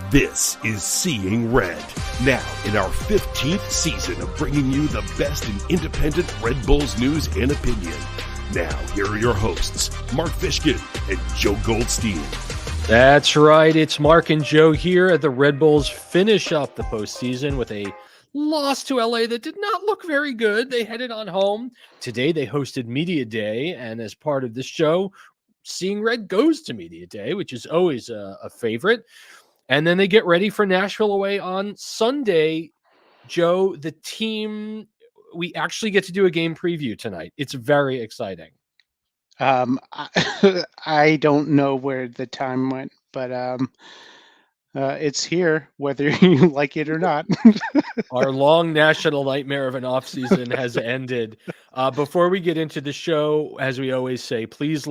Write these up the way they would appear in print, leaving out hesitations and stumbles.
This is Seeing Red, now in our 15th season of bringing you the best in independent Red Bulls news and opinion. Now, here are your hosts, Mark Fishkin and Joe Goldstein. That's right, it's Mark and Joe here. The Red Bulls finish up the postseason with a loss to LA that did not look very good. They headed on home. Today they hosted Media Day, and as part of this show, Seeing Red goes to Media Day, which is always a favorite. And then they get ready for Nashville away on Sunday. Joe, the team, we actually get to do a game preview tonight. It's very exciting. I don't know where the time went, but it's here, whether you like it or not. Our long national nightmare of an offseason has ended. Before we get into the show, as we always say, please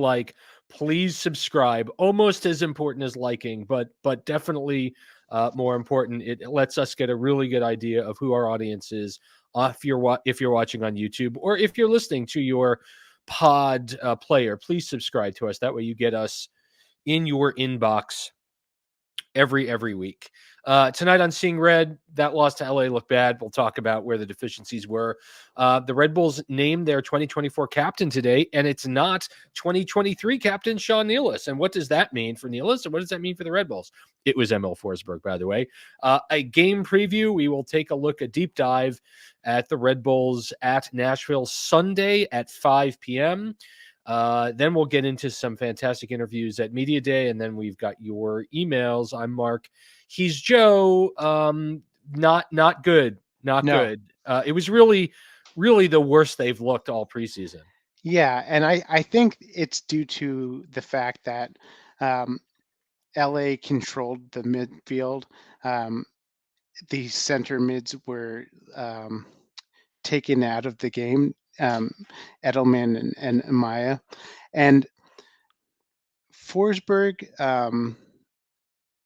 please subscribe. Almost as important as liking, but definitely more important. It lets us get a really good idea of who our audience is. If you're watching on YouTube or if you're listening to your pod player, please subscribe to us. That way you get us in your inbox every week. Tonight on Seeing Red, that loss to LA looked bad. We'll talk about where the deficiencies were. The Red Bulls named their 2024 captain today, and it's not 2023 captain Sean Nealis. And what does that mean for Nealis, and what does that mean for the Red Bulls? It was Emil Forsberg, by the way. A game preview. We will take a deep dive at the Red Bulls at Nashville Sunday at 5 p.m. Then we'll get into some fantastic interviews at Media Day, and then we've got your emails. I'm Mark. He's Joe. Not good. Not good. It was really the worst they've looked all preseason. Yeah, and I think it's due to the fact that LA controlled the midfield. The center mids were taken out of the game. Edelman and Maya, and Forsberg.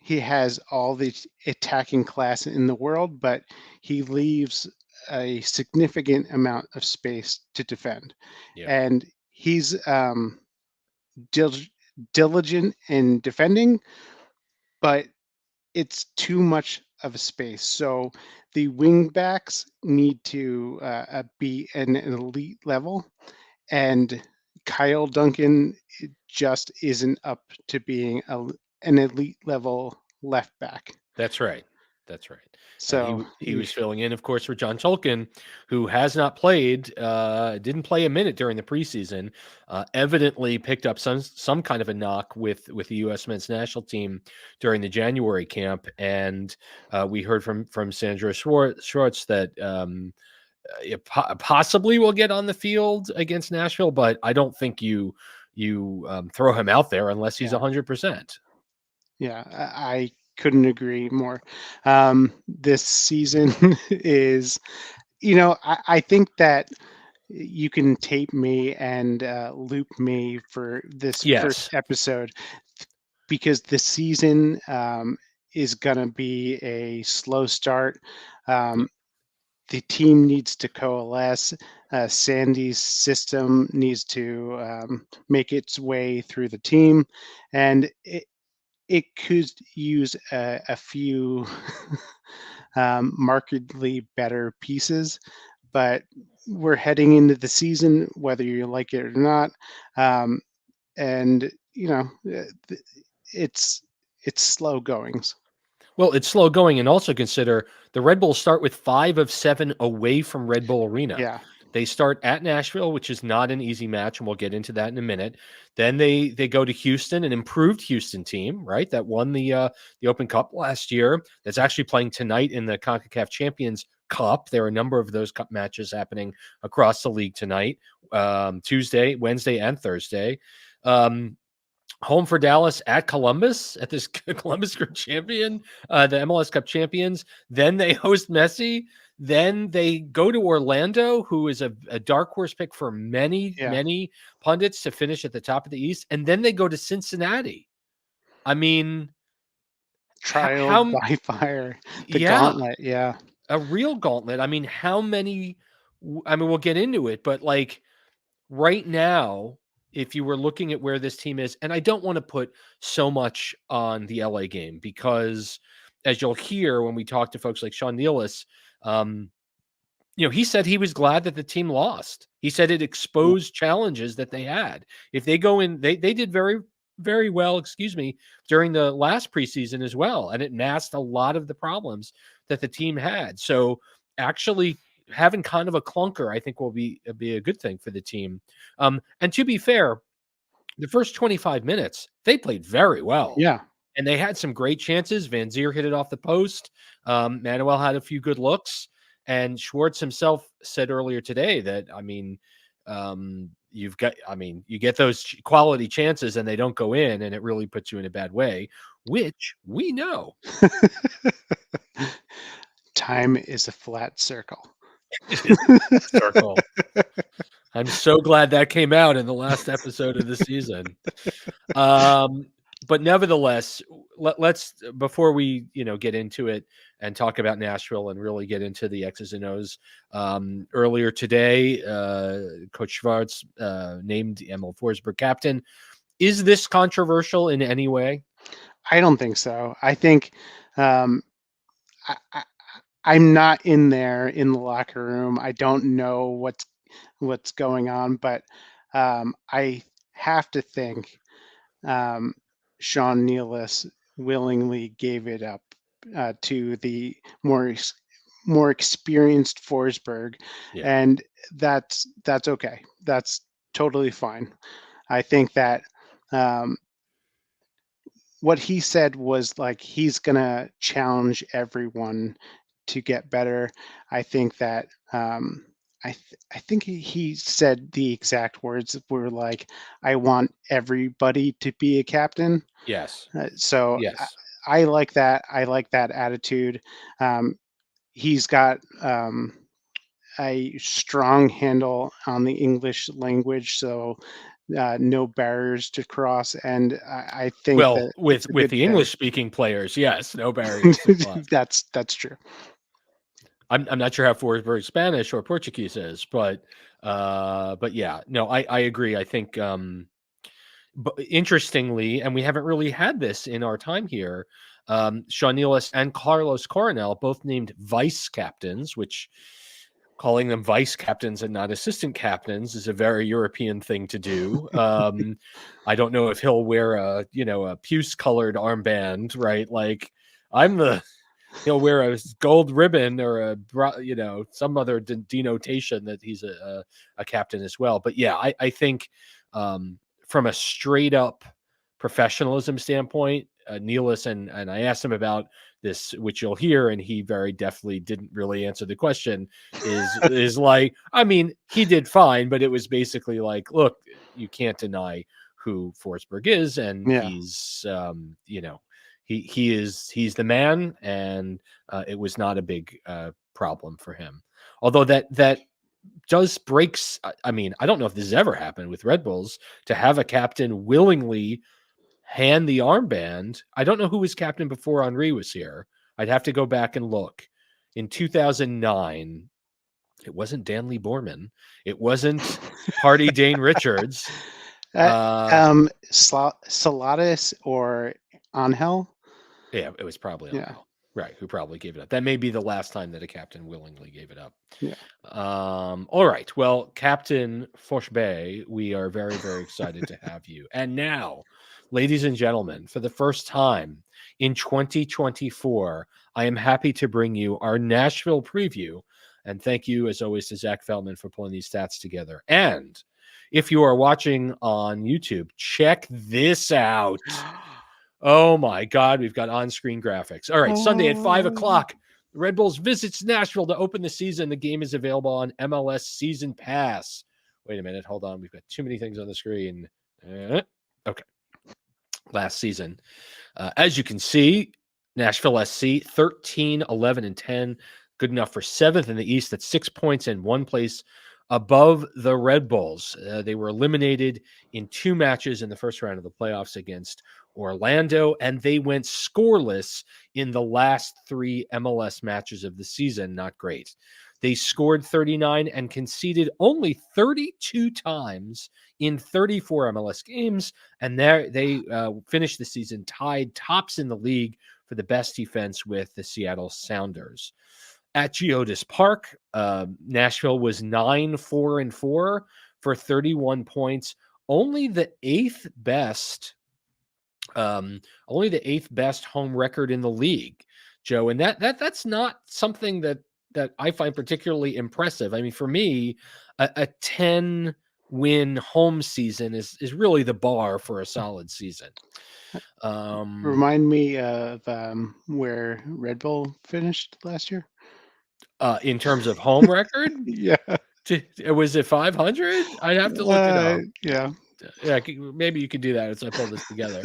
He has all the attacking class in the world, but he leaves a significant amount of space to defend. Yeah. And he's diligent in defending, but it's too much of a space. So the wing backs need to be an elite level, and Kyle Duncan just isn't up to being an elite level left back. That's right. So he was filling in, of course, for John Tolkien, who has not played, didn't play a minute during the preseason, evidently picked up some kind of a knock with the U.S. men's national team during the January camp. And we heard from Sandra Schwarz that it possibly will get on the field against Nashville, but I don't think you throw him out there unless he's 100%. Yeah, I couldn't agree more. This season is, I think that you can tape me and loop me for this first episode, because the season is going to be a slow start. The team needs to coalesce. Sandy's system needs to make its way through the team, and it could use a few markedly better pieces, but we're heading into the season, whether you like it or not. And it's slow goings. Well, it's slow going, and also consider the Red Bulls start with 5 of 7 away from Red Bull Arena. Yeah. They start at Nashville, which is not an easy match, and we'll get into that in a minute. Then they go to Houston, an improved Houston team, right, that won the Open Cup last year. That's actually playing tonight in the CONCACAF Champions Cup. There are a number of those cup matches happening across the league tonight, Tuesday, Wednesday, and Thursday. Home for Dallas at Columbus, at this Columbus Cup champion, the MLS Cup champions. Then they host Messi. Then they go to Orlando, who is a dark horse pick for many pundits to finish at the top of the East. And then they go to Cincinnati. I mean, trial by fire, gauntlet. Yeah. A real gauntlet. I mean, we'll get into it, but like right now, if you were looking at where this team is, and I don't want to put so much on the LA game because, as you'll hear when we talk to folks like Sean Nealis, he said he was glad that the team lost. He said it exposed challenges that they had. If they go in, they did very, very well, during the last preseason as well. And it masked a lot of the problems that the team had. So actually having kind of a clunker, I think will be a good thing for the team. And to be fair, the first 25 minutes, they played very well. Yeah. And they had some great chances. Vanzeir hit it off the post. Manuel had a few good looks. And Schwarz himself said earlier today that, you get those quality chances and they don't go in, and it really puts you in a bad way, which we know. Time is a flat circle. Circle. I'm so glad that came out in the last episode of the season. But nevertheless, let's before we get into it and talk about Nashville and really get into the X's and O's. Earlier today, Coach Schwarz named Emil Forsberg captain. Is this controversial in any way? I don't think so. I think I'm not in there in the locker room. I don't know what's going on, but I have to think Sean Nealis willingly gave it up to the more experienced Forsberg, and that's okay. That's totally fine. I think that what he said was like he's gonna challenge everyone to get better. I think that I think he said the exact words were like, "I want everybody to be a captain." Yes. So yes. I like that. I like that attitude. He's got a strong handle on the English language, so no barriers to cross. And I think that with the English speaking players, yes, no barriers to cross. That's true. I'm not sure how Forsberg Spanish or Portuguese is, but yeah, no, I agree. I think, but interestingly, and we haven't really had this in our time here, Sean Nealis and Carlos Coronel both named vice captains, which calling them vice captains and not assistant captains is a very European thing to do. I don't know if he'll wear a puce colored armband, right? Like he'll wear a gold ribbon or some other denotation that he's a captain as well. But yeah, I think from a straight up professionalism standpoint, Nealis and I asked him about this, which you'll hear, and he very definitely didn't really answer the question. Is like, I mean, he did fine, but it was basically like, look, you can't deny who Forsberg is, and he's he's the man, and it was not a big problem for him. Although that does breaks. I mean, I don't know if this has ever happened with Red Bulls to have a captain willingly hand the armband. I don't know who was captain before Henri was here. I'd have to go back and look. In 2009, it wasn't Danley Borman. It wasn't Hardy Dane Richards. Salatis or Angel. Yeah, it was probably Angel. Right, who probably gave it up. That may be the last time that a captain willingly gave it up. Yeah. All right. Well, Captain Forsberg, we are very, very excited to have you. And now, ladies and gentlemen, for the first time in 2024, I am happy to bring you our Nashville preview. And thank you, as always, to Zach Feldman for pulling these stats together. And if you are watching on YouTube, check this out. Oh my God, we've got on-screen graphics. All right, Sunday at 5:00, the Red Bulls visits Nashville to open the season. The game is available on MLS Season Pass. Wait a minute, hold on. We've got too many things on the screen. Okay. Last season. As you can see, Nashville SC, 13, 11, and 10. Good enough for 7th in the East. That's 6 points and 1 place above the Red Bulls. They were eliminated in 2 matches in the first round of the playoffs against Orlando, and they went scoreless in the last 3 MLS matches of the season. Not great. They scored 39 and conceded only 32 times in 34 MLS games, and there they finished the season tied tops in the league for the best defense with the Seattle Sounders. At Geodis Park, Nashville was 9-4-4 for 31 points, only the eighth best home record in the league, Joe. And that's not something that I find particularly impressive. I mean, for me, a 10-win home season is really the bar for a solid season. Remind me of where Red Bull finished last year. In terms of home record, Yeah. Was it 500? I'd have to look it up. Yeah. Yeah, maybe you could do that as I pull this together.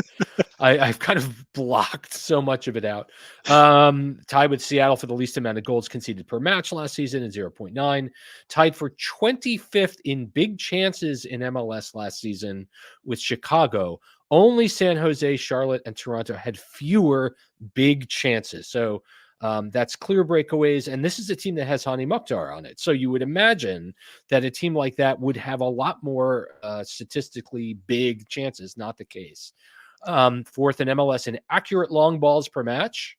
I've kind of blocked so much of it out. Tied with Seattle for the least amount of goals conceded per match last season at 0.9. Tied for 25th in big chances in MLS last season with Chicago. Only San Jose, Charlotte, and Toronto had fewer big chances. So that's clear breakaways. And this is a team that has Hani Mukhtar on it. So you would imagine that a team like that would have a lot more statistically big chances. Not the case. Fourth in MLS in accurate long balls per match.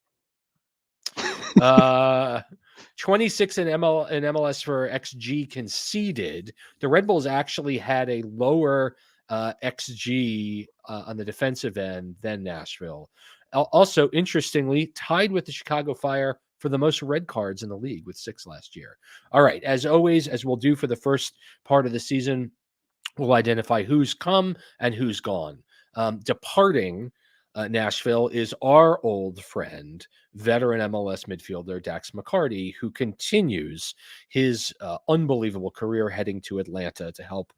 26 in MLS for XG conceded. The Red Bulls actually had a lower XG on the defensive end than Nashville. Also, interestingly, tied with the Chicago Fire for the most red cards in the league with 6 last year. All right, as always, as we'll do for the first part of the season, we'll identify who's come and who's gone. Departing Nashville is our old friend, veteran MLS midfielder Dax McCarty, who continues his unbelievable career heading to Atlanta to help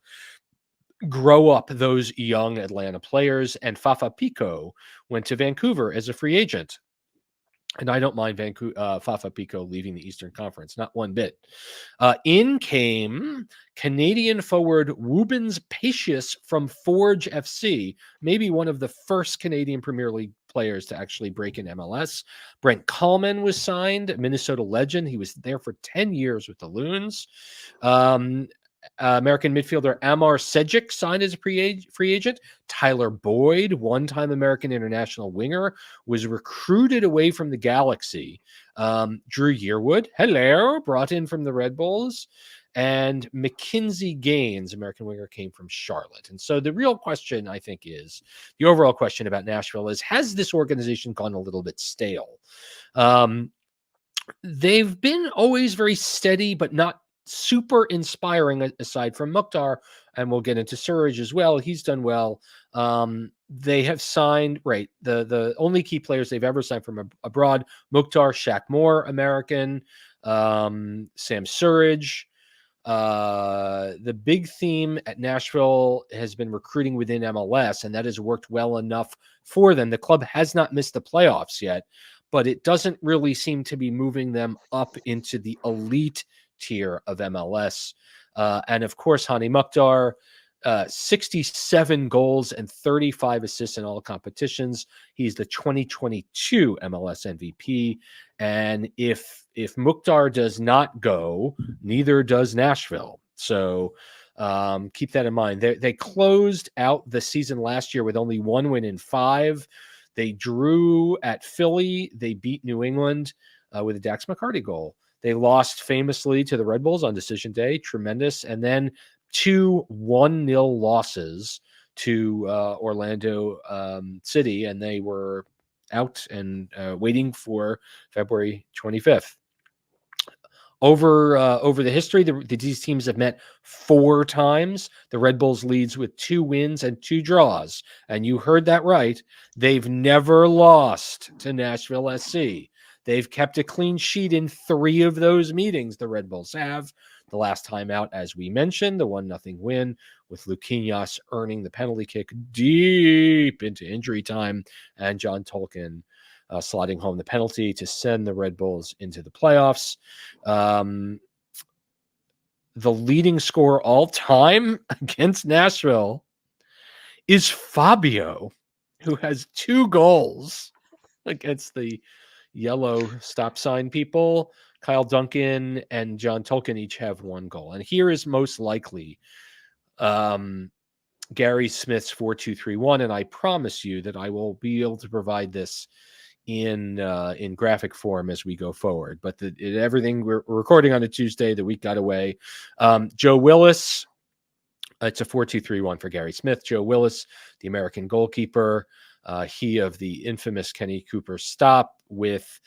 grow up those young Atlanta players. And Fafa Pico went to Vancouver as a free agent. And I don't mind Fafa Pico leaving the Eastern Conference, not one bit. In came Canadian forward Rubens Pacius from Forge FC, maybe one of the first Canadian Premier League players to actually break in MLS. Brent Kallman was signed, Minnesota legend. He was there for 10 years with the Loons. American midfielder Amar Sejic signed as a free agent. Tyler Boyd, one-time American international winger, was recruited away from the Galaxy. Drew Yearwood, brought in from the Red Bulls. And Mackenzie Gaines, American winger, came from Charlotte. And so the real question, I think, is the overall question about Nashville is, has this organization gone a little bit stale? They've been always very steady, but not super inspiring aside from Mukhtar, and we'll get into Surridge as well. He's done well. They have signed, the only key players they've ever signed from abroad, Mukhtar, Shaq Moore, American, Sam Surridge. The big theme at Nashville has been recruiting within MLS, and that has worked well enough for them. The club has not missed the playoffs yet, but it doesn't really seem to be moving them up into the elite tier of MLS. And of course, Hani Mukhtar, 67 goals and 35 assists in all competitions. He's the 2022 MLS MVP. And if Mukhtar does not go, neither does Nashville. So keep that in mind. They closed out the season last year with only 1 win in 5. They drew at Philly. They beat New England with a Dax McCarty goal. They lost famously to the Red Bulls on decision day. Tremendous. And then 2 1-0 losses to Orlando City, and they were out and waiting for February 25th. Over the history, these teams have met 4 times. The Red Bulls leads with 2 wins and 2 draws. And you heard that right. They've never lost to Nashville SC. They've kept a clean sheet in 3 of those meetings, the Red Bulls have. The last time out, as we mentioned, the 1-0 win with Luquinhas earning the penalty kick deep into injury time, and John Tolkien sliding home the penalty to send the Red Bulls into the playoffs. The leading scorer all time against Nashville is Fabio. who has 2 goals against the yellow stop sign people. Kyle Duncan and John Tolkien each have 1 goal. And here is most likely Gary Smith's 4-2-3-1. And I promise you that I will be able to provide this in graphic form as we go forward. But everything we're recording on a Tuesday, the week got away. Joe Willis, it's a 4-2-3-1 for Gary Smith. Joe Willis, the American goalkeeper, he of the infamous Kenny Cooper stop with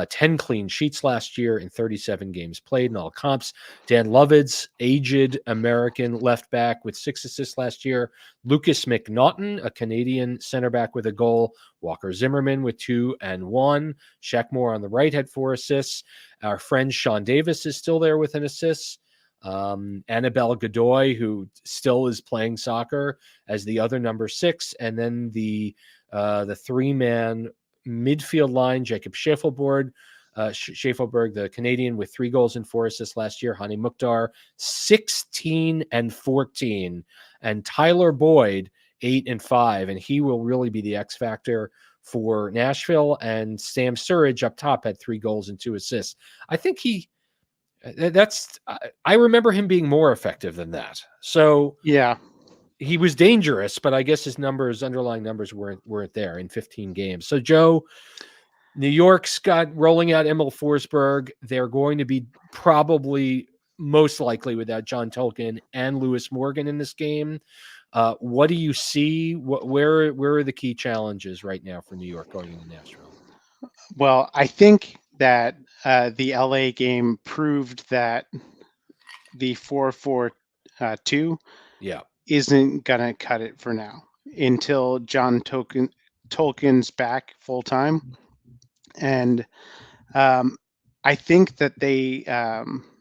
10 clean sheets last year in 37 games played in all comps. Dan Lovids, aged American left back with 6 assists last year. Lucas McNaughton, a Canadian center back with a goal. Walker Zimmerman with 2 and 1. Shaq Moore on the right had 4 assists. Our friend Sean Davis is still there with an assist. Annabelle Godoy, who still is playing soccer as the other number 6. And then the 3-man midfield line, Jacob Schaffelberg, the Canadian, with 3 goals and 4 assists last year. Hani Mukhtar, 16 and 14. And Tyler Boyd, 8 and 5. And he will really be the X factor for Nashville. And Sam Sturridge up top had 3 goals and 2 assists. I think I remember him being more effective than that. So Yeah. he was dangerous, but I guess his underlying numbers weren't there in 15 games. So Joe, New York's got rolling out Emil Forsberg. They're going to be probably most likely without John Tolkien and Lewis Morgan in this game. What do you see? Where are the key challenges right now for New York going into Nashville? Well, I think that the LA game proved that the 4-4-2 isn't going to cut it for now until John Tolkien's back full time. And I think that they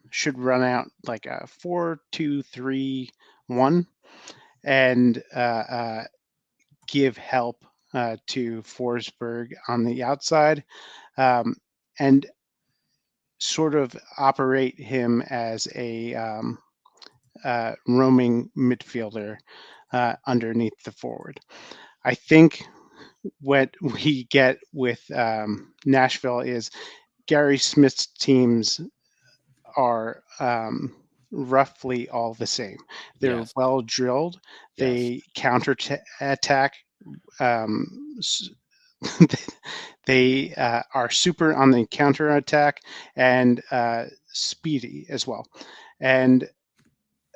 should run out like a 4-2-3-1 and give help to Forsberg on the outside, and sort of operate him as a roaming midfielder underneath the forward. I think what we get with Nashville is Gary Smith's teams are roughly all the same. They're well drilled. They counter attack. They are super on the counter attack and speedy as well, and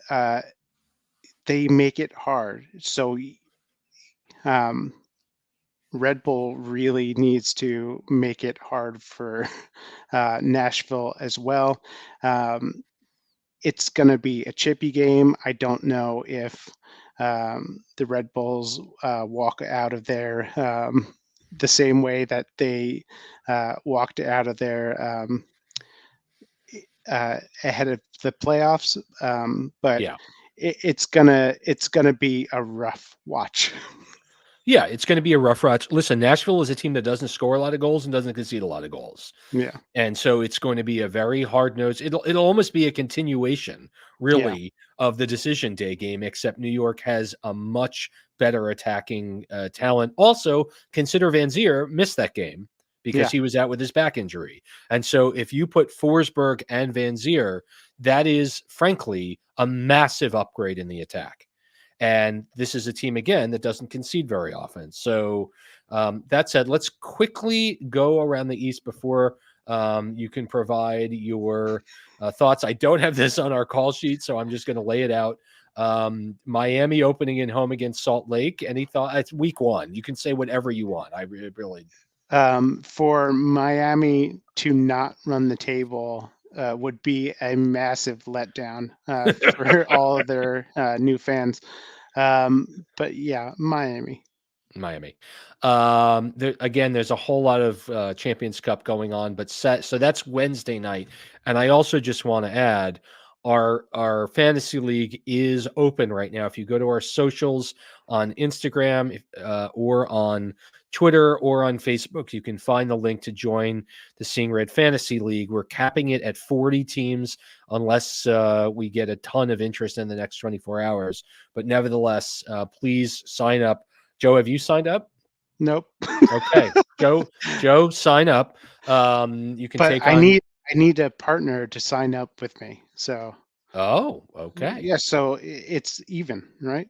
they make it hard. So Red Bull really needs to make it hard for Nashville as well. It's going to be a chippy game. I don't know if the Red Bulls walk out of there the same way that they walked out of there ahead of the playoffs, but it's gonna be a rough watch. Yeah, it's going to be a rough watch. Listen, Nashville is a team that doesn't score a lot of goals and doesn't concede a lot of goals. Yeah. And so it's going to be a very hard-nosed. It'll almost be a continuation, really, of the decision day game, except New York has a much better attacking talent. Also, consider Vanzeir missed that game because he was out with his back injury. And so if you put Forsberg and Vanzeir, that is, frankly, a massive upgrade in the attack. And this is a team, again, that doesn't concede very often. So that said, let's quickly go around the East before you can provide your thoughts. I don't have this on our call sheet, so I'm just going to lay it out. Miami opening in home against Salt Lake. Any thought? It's week 1. You can say whatever you want. I really. For Miami to not run the table would be a massive letdown for all of their new fans. But yeah, Miami. There's a whole lot of Champions Cup going on, but so that's Wednesday night. And I also just want to add, our fantasy league is open right now. If you go to our socials on Instagram or on Twitter or on Facebook, you can find the link to join the Seeing Red Fantasy League. We're capping it at 40 teams unless we get a ton of interest in the next 24 hours. But nevertheless, please sign up. Joe, have you signed up? Nope. Okay, Joe, sign up. You can But take on. I need a partner to sign up with me. So Oh, okay. yeah, so it's even, right?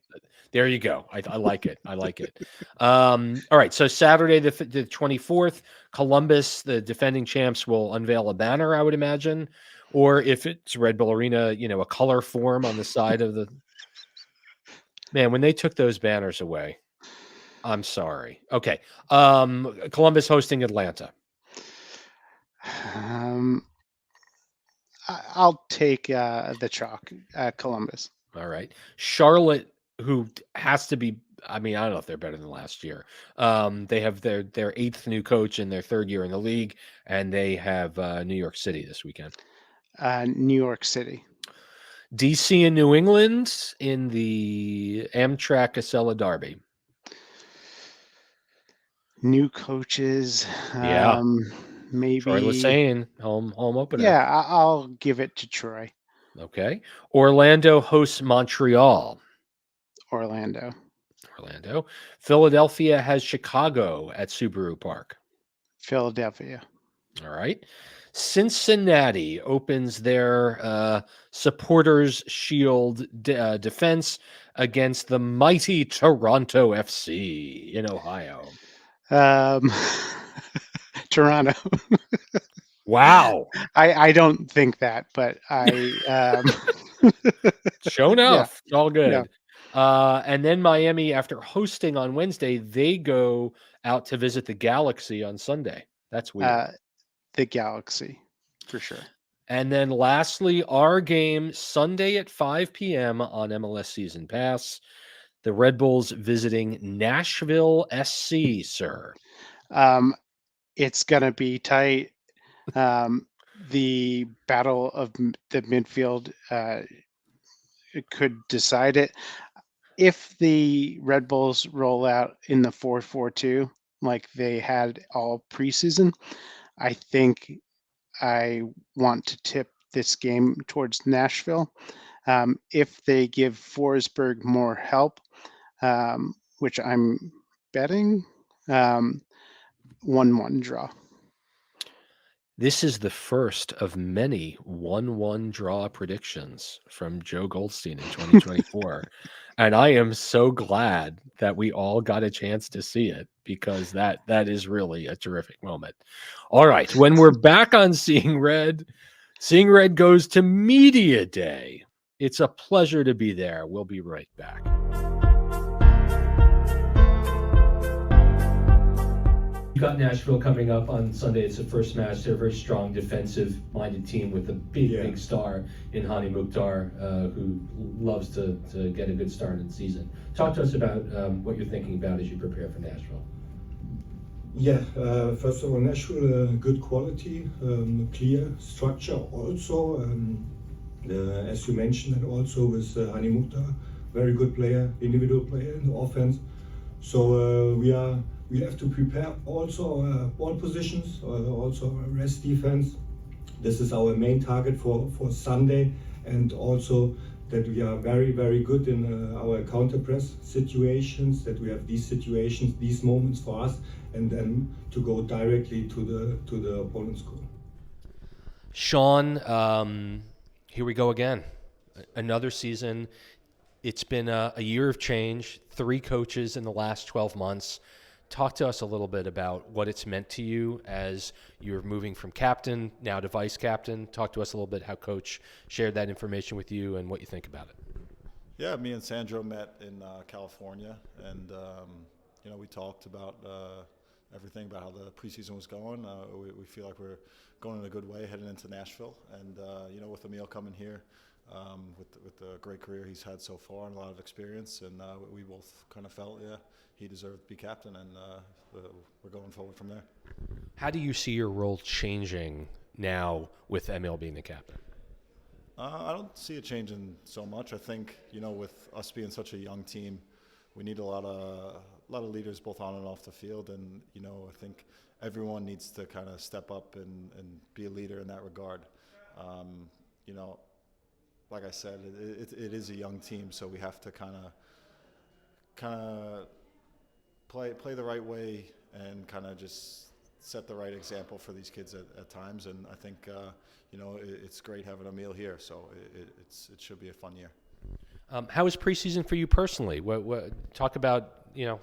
There you go. I like it. I like it. All right. So Saturday, the 24th, Columbus, the defending champs, will unveil a banner, I would imagine. Or if it's Red Bull Arena, a color form on the side of the. Man, when they took those banners away, I'm sorry. Okay. Columbus hosting Atlanta. Um, I'll take the chalk at Columbus. All right. Charlotte, who has to be, I mean, I don't know if they're better than last year. They have their eighth new coach in their third year in the league, and they have New York City this weekend. New York City. DC and New England in the Amtrak Acela Derby. New coaches. Yeah. Troy Maybe. Lesane, home opener. Yeah, I'll give it to Troy. Okay. Orlando hosts Montreal. Orlando. Philadelphia has Chicago at Subaru Park. Philadelphia. All right. Cincinnati opens their supporters shield defense against the mighty Toronto FC in Ohio. Toronto. Wow. I don't think that, but I Show enough. Yeah. All good. Yeah. And then Miami, after hosting on Wednesday, they go out to visit the Galaxy on Sunday. That's weird. The Galaxy, for sure. And then lastly, our game Sunday at 5 p.m. on MLS Season Pass. The Red Bulls visiting Nashville SC, sir. It's going to be tight. The battle of the midfield could decide it. If the Red Bulls roll out in the 4-4-2 like they had all preseason, I think I want to tip this game towards Nashville. If they give Forsberg more help, which I'm betting, 1-1 draw. This is the first of many 1-1 draw predictions from Joe Goldstein in 2024. And I am so glad that we all got a chance to see it because that is really a terrific moment. All right. When we're back on Seeing Red goes to Media Day. It's a pleasure to be there. We'll be right back. You got Nashville coming up on Sunday. It's the first match. They're a very strong defensive-minded team with a big star in Hani Mukhtar, who loves to get a good start in the season. Talk to us about what you're thinking about as you prepare for Nashville. Yeah, first of all, Nashville, good quality, clear structure also, as you mentioned, and also with Hani Mukhtar, very good player, individual player in the offense. So we have to prepare also ball positions, also rest defense. This is our main target for Sunday, and also that we are very, very good in our counter press situations, that we have these situations, these moments for us, and then to go directly to the opponent's goal. Sean, here we go again. Another season. It's been a year of change, 3 coaches in the last 12 months. Talk to us a little bit about what it's meant to you as you're moving from captain now to vice captain. Talk to us a little bit how Coach shared that information with you and what you think about it. Yeah, me and Sandro met in California, and we talked about everything about how the preseason was going. We feel like we're going in a good way heading into Nashville, and with Emil coming here, with the great career he's had so far and a lot of experience, and we both kind of felt, he deserved to be captain, and we're going forward from there. How do you see your role changing now with Emil being the captain? I don't see it changing so much. I think, with us being such a young team, we need a lot of leaders both on and off the field, and I think everyone needs to kind of step up and be a leader in that regard. Like I said, it is a young team, so we have to kind of play the right way and kind of just set the right example for these kids at times. And I think it's great having Emil here, so it should be a fun year. How was preseason for you personally? What talk about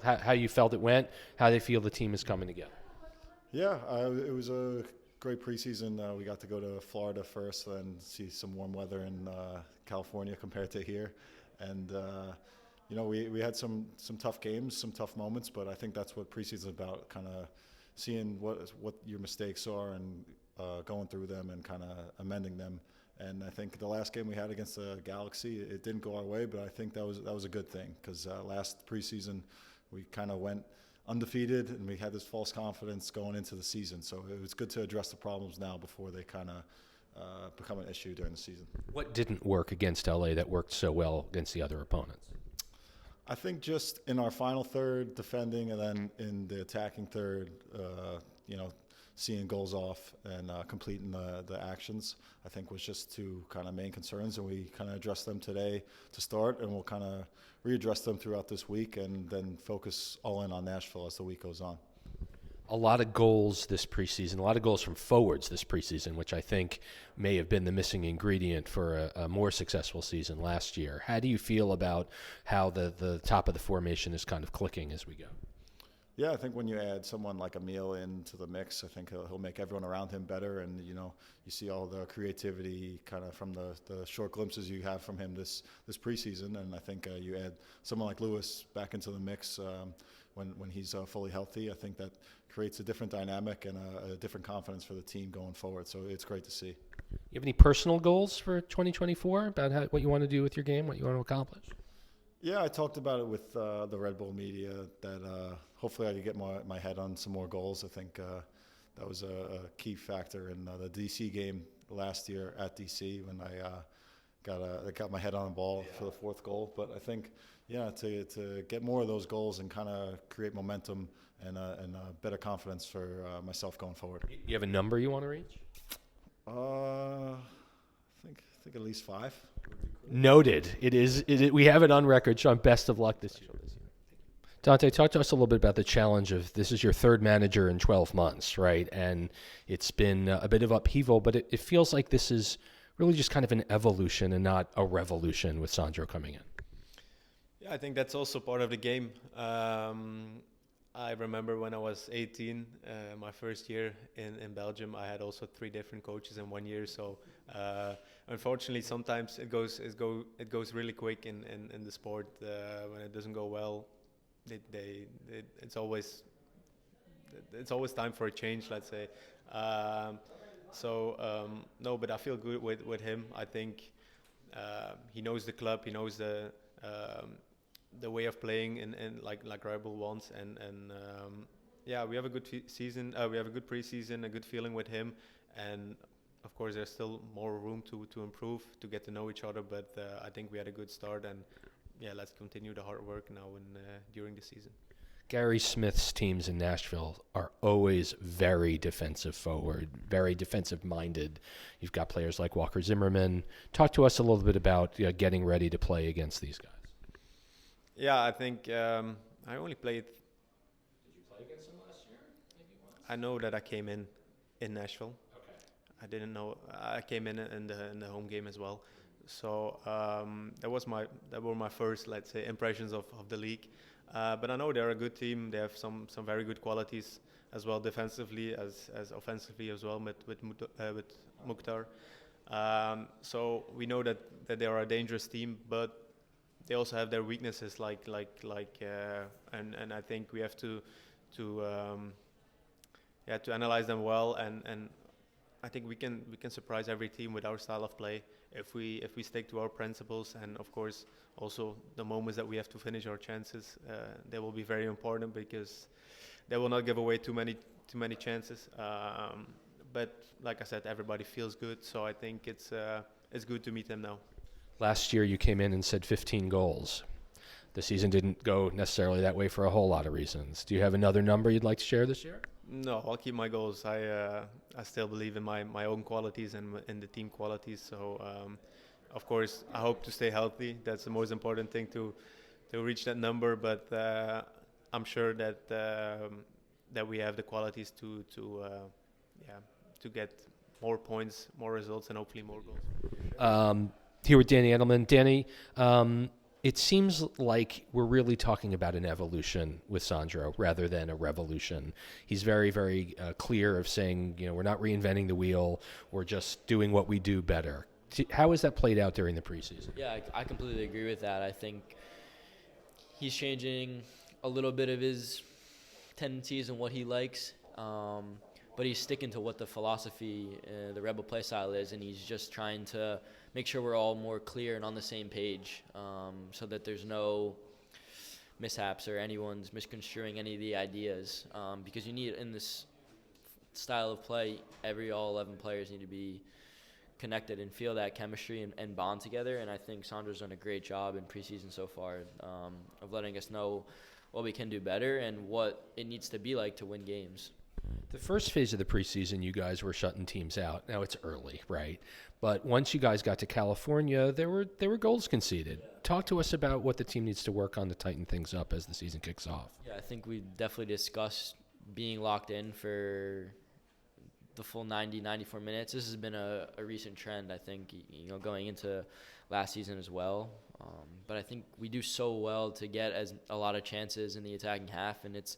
how you felt it went, how they feel the team is coming together. Yeah, it was a great preseason. We got to go to Florida first and see some warm weather in California compared to here. And, we had some tough games, some tough moments, but I think that's what preseason is about, kind of seeing what your mistakes are and going through them and kind of amending them. And I think the last game we had against the Galaxy, it didn't go our way, but I think that was a good thing because last preseason we kind of went undefeated and we had this false confidence going into the season. So it was good to address the problems now before they kind of become an issue during the season. What didn't work against LA that worked so well against the other opponents? I think just in our final third, defending, and then in the attacking third, seeing goals off and completing the actions, I think was just two kind of main concerns, and we kind of addressed them today to start, and we'll kind of readdress them throughout this week and then focus all in on Nashville as the week goes on. A lot of goals this preseason, a lot of goals from forwards this preseason, which I think may have been the missing ingredient for a more successful season last year. How do you feel about how the top of the formation is kind of clicking as we go? Yeah, I think when you add someone like Emil into the mix, I think he'll make everyone around him better. And, you see all the creativity kind of from the short glimpses you have from him this preseason. And I think you add someone like Lewis back into the mix when he's fully healthy. I think that creates a different dynamic and a different confidence for the team going forward. So it's great to see. You have any personal goals for 2024 about what you want to do with your game, what you want to accomplish? Yeah, I talked about it with the Red Bull media that hopefully I could get my head on some more goals. I think that was a key factor in the DC game last year at DC when I got my head on the ball for the fourth goal. But I think, to get more of those goals and kind of create momentum and better confidence for myself going forward. You have a number you want to reach? I think at least 5. Noted. We have it on record, Sean. Best of luck this year. Dante, talk to us a little bit about the challenge of this is your third manager in 12 months, right? And it's been a bit of upheaval, but it feels like this is really just kind of an evolution and not a revolution with Sandro coming in. Yeah, I think that's also part of the game. I remember when I was 18, my first year in Belgium, I had also 3 different coaches in 1 year. So unfortunately, sometimes it goes really quick in the sport. When it doesn't go well, it's always time for a change, let's say. No, but I feel good with him. I think he knows the club, he knows the way of playing and like Red Bull wants, and we have a good season. We have a good preseason, a good feeling with him, and of course there's still more room to improve, to get to know each other. But I think we had a good start, and let's continue the hard work now during the season. Gary Smith's teams in Nashville are always very defensive forward, very defensive minded. You've got players like Walker Zimmerman. Talk to us a little bit about getting ready to play against these guys. Yeah, I think I only played. Did you play against them last year? Maybe once? I know that I came in Nashville. Okay. I didn't know I came in the home game as well. So that were my first, let's say, impressions of the league. But I know they're a good team. They have some very good qualities as well, defensively as offensively as well with Mukhtar. So we know that they are a dangerous team, but they also have their weaknesses, and I think we have to analyze them well, and I think we can surprise every team with our style of play if we stick to our principles, and of course also the moments that we have to finish our chances, they will be very important because they will not give away too many chances. But like I said, everybody feels good, so I think it's good to meet them now. Last year you came in and said 15 goals. The season didn't go necessarily that way for a whole lot of reasons. Do you have another number you'd like to share this year? No, I'll keep my goals. I still believe in my own qualities and in the team qualities. So, of course, I hope to stay healthy. That's the most important thing to reach that number. But I'm sure that that we have the qualities to get more points, more results, and hopefully more goals. Here with Danny Edelman. Danny, it seems like we're really talking about an evolution with Sandro rather than a revolution. He's very, very clear of saying, we're not reinventing the wheel. We're just doing what we do better. How has that played out during the preseason? Yeah, I completely agree with that. I think he's changing a little bit of his tendencies and what he likes, but he's sticking to what the philosophy, the Rebel play style is, and he's just trying to make sure we're all more clear and on the same page, so that there's no mishaps or anyone's misconstruing any of the ideas, because you need, in this style of play, all 11 players need to be connected and feel that chemistry and bond together, and I think Sandro's done a great job in preseason so far, of letting us know what we can do better and what it needs to be like to win games. The first phase of the preseason, you guys were shutting teams out. Now it's early, right? But once you guys got to California, there were goals conceded. Talk to us about what the team needs to work on to tighten things up as the season kicks off. Yeah, I think we definitely discussed being locked in for the full 90, 94 minutes. This has been a recent trend, I think, going into last season as well. But I think we do so well to get a lot of chances in the attacking half, and it's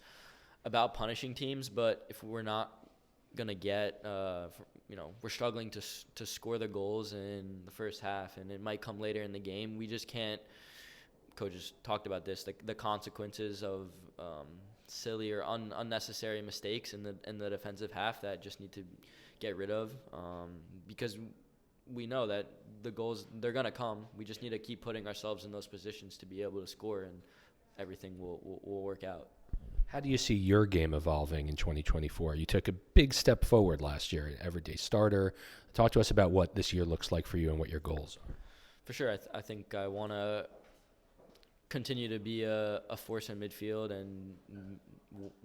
about punishing teams. But if we're not going to get, we're struggling to score the goals in the first half, and it might come later in the game. We just can't. Coaches talked about this, the consequences of silly or unnecessary mistakes in the defensive half that just need to get rid of, because we know that the goals, they're going to come. We just need to keep putting ourselves in those positions to be able to score, and everything will work out. How do you see your game evolving in 2024? You took a big step forward last year, everyday starter. Talk to us about what this year looks like for you and what your goals are. For sure. I think I want to continue to be a force in midfield and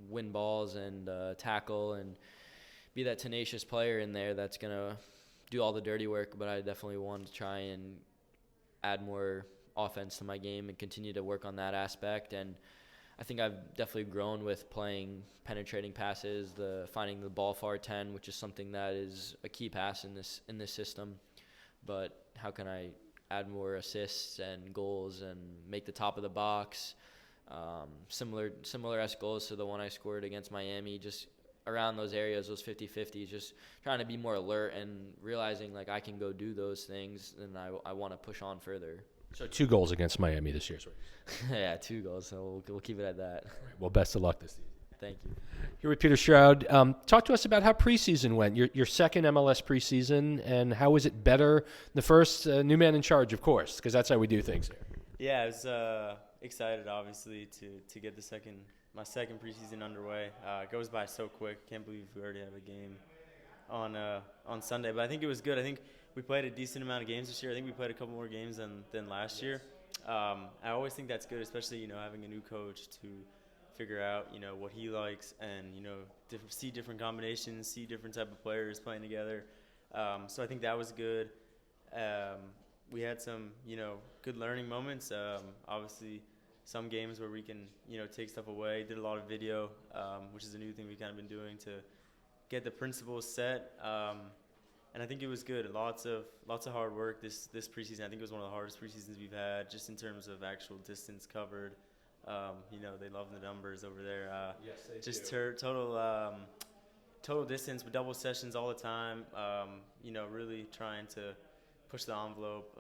win balls and tackle and be that tenacious player in there that's going to do all the dirty work, but I definitely want to try and add more offense to my game and continue to work on that aspect. And I think I've definitely grown with playing penetrating passes, finding the ball far 10, which is something that is a key pass in this system. But how can I add more assists and goals and make the top of the box similar-esque goals to the one I scored against Miami, just around those areas, those 50-50s, just trying to be more alert and realizing I can go do those things, and I want to push on further. So 2 goals against Miami this year. Yeah, 2 goals, so we'll keep it at that. Well, best of luck this season. Thank you. Here with Peter Stroud. Talk to us about how preseason went, your second MLS preseason, and how was it better? The first, new man in charge, of course, because that's how we do things here. Yeah, I was excited, obviously, to get my second preseason underway. It goes by so quick. Can't believe we already have a game on Sunday. But I think it was good. I think we played a decent amount of games this year. I think we played a couple more games than last year. I always think that's good, especially having a new coach to figure out what he likes and see different combinations, see different type of players playing together. So I think that was good. We had some good learning moments. Obviously, some games where we can take stuff away. Did a lot of video, which is a new thing we've kind of been doing to get the principles set. And I think it was good. Lots of hard work this preseason. I think it was one of the hardest preseasons we've had, just in terms of actual distance covered. They love the numbers over there. Yes, they just do. total distance with double sessions all the time. Really trying to push the envelope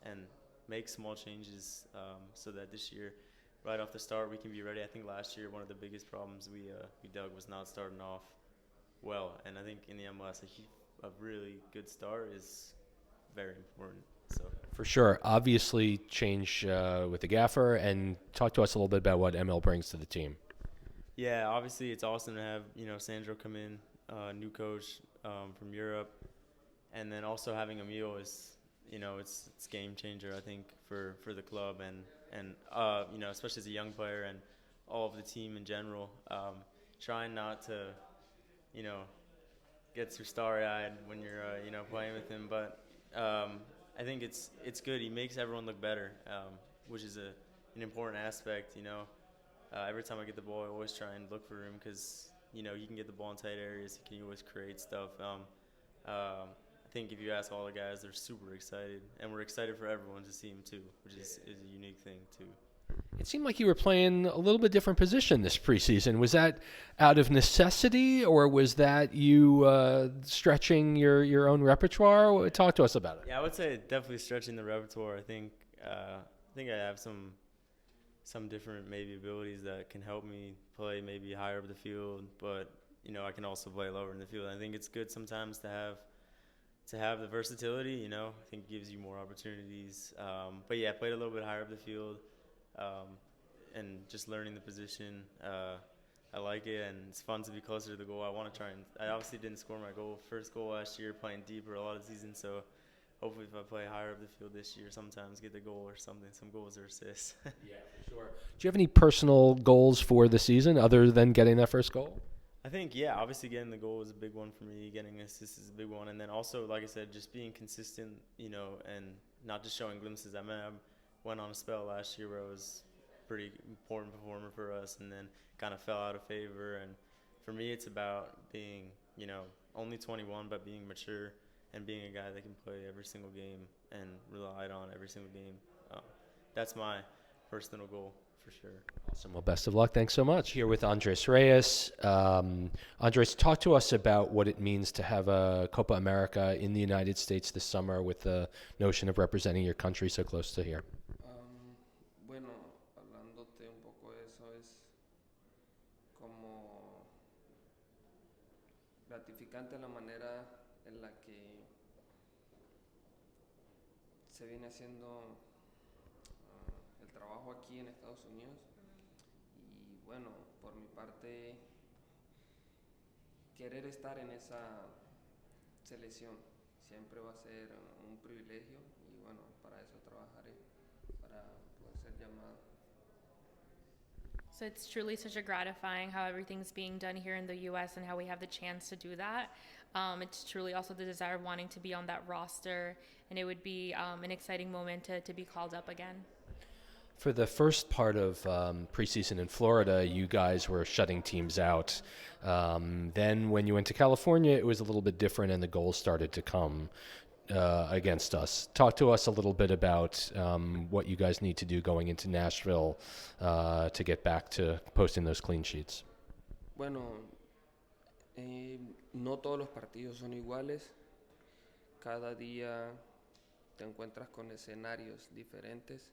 and make small changes so that this year, right off the start, we can be ready. I think last year one of the biggest problems we dug was not starting off well, and I think in the MLS a really good start is very important. So for sure, obviously change with the gaffer, and talk to us a little bit about what ML brings to the team. Yeah, obviously it's awesome to have Sandro come in, new coach from Europe, and then also having Emil is it's game changer, I think, for the club and especially as a young player and all of the team in general. Trying not to get too starry-eyed when you're playing with him, but I think it's good. He makes everyone look better, which is an important aspect. Every time I get the ball, I always try and look for him because, you know, he can get the ball in tight areas. He can always create stuff. I think if you ask all the guys, they're super excited. And we're excited for everyone to see him too, which is a unique thing too. It seemed like you were playing a little bit different position this preseason. Was that out of necessity, or was that you stretching your own repertoire? Talk to us about it. Yeah, I would say definitely stretching the repertoire. I think I have some different maybe abilities that can help me play maybe higher up the field, but you know, I can also play lower in the field. I think it's good sometimes to have the versatility. You know, I think it gives you more opportunities. But yeah, I played a little bit higher up the field. And just learning the position, I like it, and it's fun to be closer to the goal. I want to try and I obviously didn't score my first goal last year, playing deeper a lot of the season, so hopefully if I play higher up the field this year, sometimes get the goal or something, some goals or assists. Yeah, for sure. Do you have any personal goals for the season other than getting that first goal? I think, yeah, obviously getting the goal is a big one for me. Getting assists is a big one. And then also, like I said, just being consistent, you know, and not just showing glimpses. I mean, I went on a spell last year where I was pretty important performer for us and then kind of fell out of favor. And for me, it's about being, you know, only 21, but being mature and being a guy that can play every single game and relied on every single game. That's my personal goal for sure. Awesome. Well, best of luck. Thanks so much. Here with Andrés Reyes. Andrés, talk to us about what it means to have a Copa America in the United States this summer with the notion of representing your country so close to here. Bueno, hablándote un poco de eso, es como gratificante la manera en la que se viene haciendo el trabajo aquí en Estados Unidos. Y bueno, por mi parte, querer estar en esa selección siempre va a ser un privilegio y bueno, para eso trabajaré, para poder ser llamado. So it's truly such a gratifying how everything's being done here in the U.S. and how we have the chance to do that. It's truly also the desire of wanting to be on that roster, and it would be an exciting moment to be called up again. For the first part of preseason in Florida, you guys were shutting teams out. Then when you went to California, it was a little bit different and the goals started to come against us. Talk to us a little bit about what you guys need to do going into Nashville to get back to posting those clean sheets. Bueno, no todos los partidos son iguales. Cada día te encuentras con escenarios diferentes.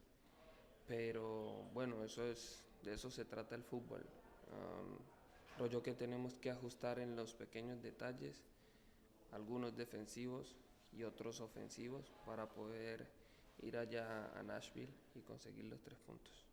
Pero bueno, de eso se trata el fútbol. Creo que tenemos que ajustar en los pequeños detalles, algunos defensivos y otros ofensivos, para poder ir allá a Nashville y conseguir los 3 puntos.